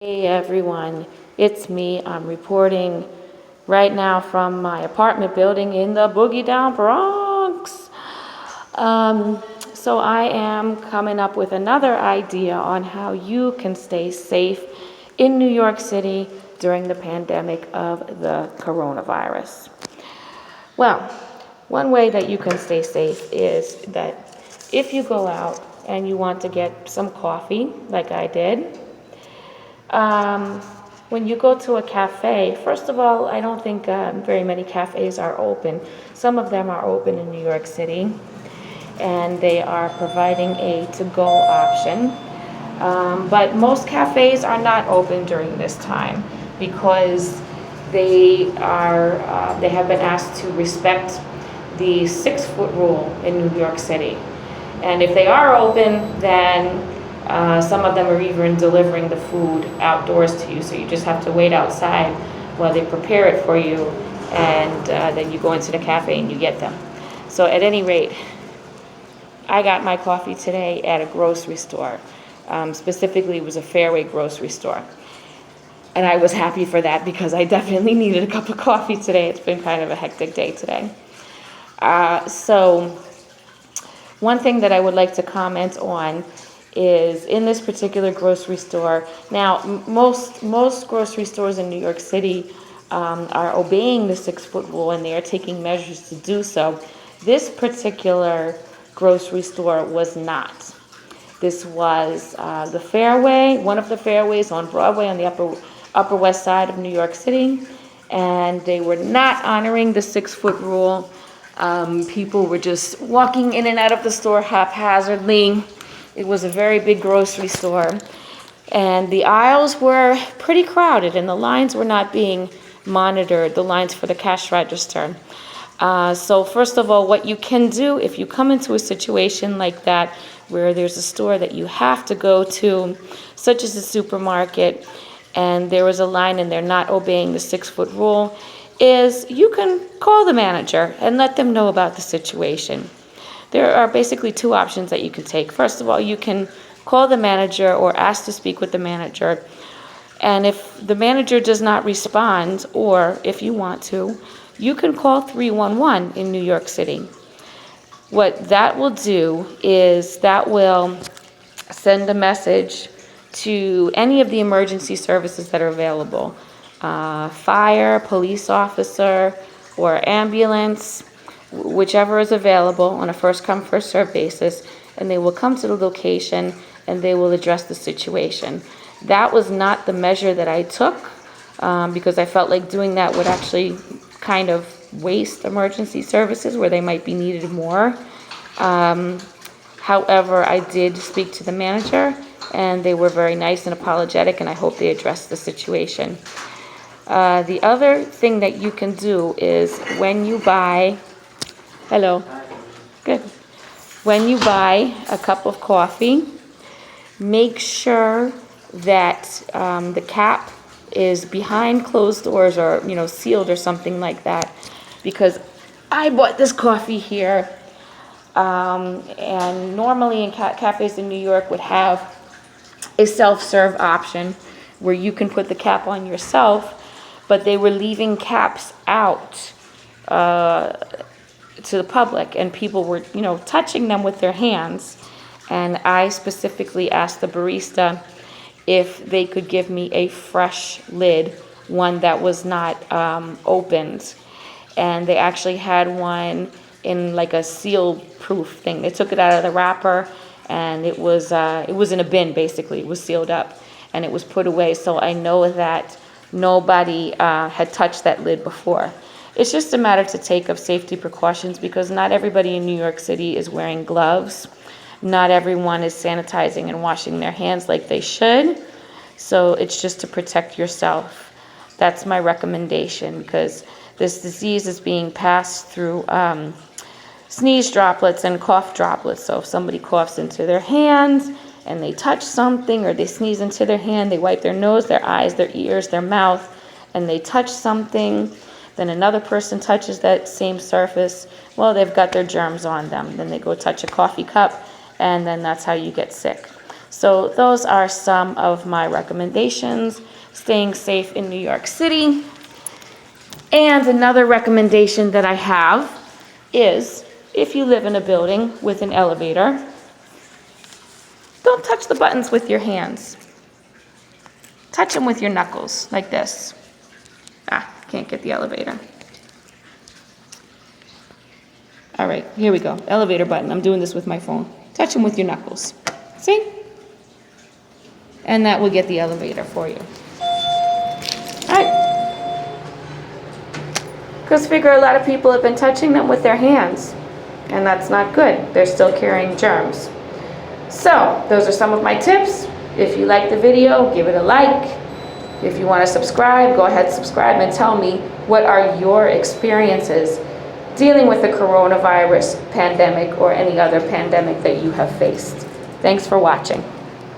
Hey everyone, it's me. I'm reporting right now from my apartment building in the Boogie Down Bronx. So I am coming up with another idea on how you can stay safe in New York City during the pandemic of the coronavirus. Well, one way that you can stay safe is that if you go out and you want to get some coffee, like I did, when you go to a cafe, first of all, I don't think very many cafes are open. Some of them are open in New York City, and they are providing a to-go option. But most cafes are not open during this time because they have been asked to respect the 6-foot rule in New York City. And if they are open, then some of them are even delivering the food outdoors to you, so you just have to wait outside while they prepare it for you, and then you go into the cafe and you get them. So at any rate, I got my coffee today at a grocery store. Specifically, it was a Fairway grocery store. And I was happy for that because I definitely needed a cup of coffee today. It's been kind of a hectic day today. So one thing that I would like to comment on is in this particular grocery store. Now, most grocery stores in New York City are obeying the 6-foot rule, and they are taking measures to do so. This particular grocery store was not. This was the Fairway, one of the Fairways on Broadway on the Upper West Side of New York City, and they were not honoring the 6-foot rule. People were just walking in and out of the store haphazardly. It was a very big grocery store, and the aisles were pretty crowded, and the lines were not being monitored, the lines for the cash register. So first of all, what you can do if you come into a situation like that, where there's a store that you have to go to, such as a supermarket, and there was a line and they're not obeying the 6-foot rule, is you can call the manager and let them know about the situation. There are basically two options that you can take. First of all, you can call the manager or ask to speak with the manager. And if the manager does not respond, or if you want to, you can call 311 in New York City. What that will do is that will send a message to any of the emergency services that are available. Fire, police officer, or ambulance, whichever is available on a first-come, first-served basis, and they will come to the location and they will address the situation. That was not the measure that I took because I felt like doing that would actually kind of waste emergency services where they might be needed more. However, I did speak to the manager, and they were very nice and apologetic, and I hope they addressed the situation. The other thing that you can do is when you buy Hello. Good. When you buy a cup of coffee, make sure that the cap is behind closed doors or, sealed or something like that. Because I bought this coffee here, and normally in cafes in New York would have a self-serve option where you can put the cap on yourself, but they were leaving caps out to the public, and people were, touching them with their hands. And I specifically asked the barista if they could give me a fresh lid, one that was not opened. And they actually had one in like a seal-proof thing. They took it out of the wrapper, and it was in a bin, basically. It was sealed up, and it was put away. So I know that nobody had touched that lid before. It's just a matter to take of safety precautions because not everybody in New York City is wearing gloves. Not everyone is sanitizing and washing their hands like they should. So it's just to protect yourself. That's my recommendation because this disease is being passed through sneeze droplets and cough droplets. So if somebody coughs into their hands and they touch something, or they sneeze into their hand, they wipe their nose, their eyes, their ears, their mouth, and they touch something, then another person touches that same surface, well, they've got their germs on them. Then they go touch a coffee cup, and then that's how you get sick. So those are some of my recommendations. Staying safe in New York City. And another recommendation that I have is, if you live in a building with an elevator, don't touch the buttons with your hands. Touch them with your knuckles, like this. Can't get the elevator. All right, here we go. Elevator button. I'm doing this with my phone. Touch them with your knuckles. See? And that will get the elevator for you. All right. Because figure a lot of people have been touching them with their hands, and that's not good. They're still carrying germs. So, those are some of my tips. If you like the video, give it a like. If you want to subscribe, go ahead, subscribe, and tell me what are your experiences dealing with the coronavirus pandemic or any other pandemic that you have faced. Thanks for watching.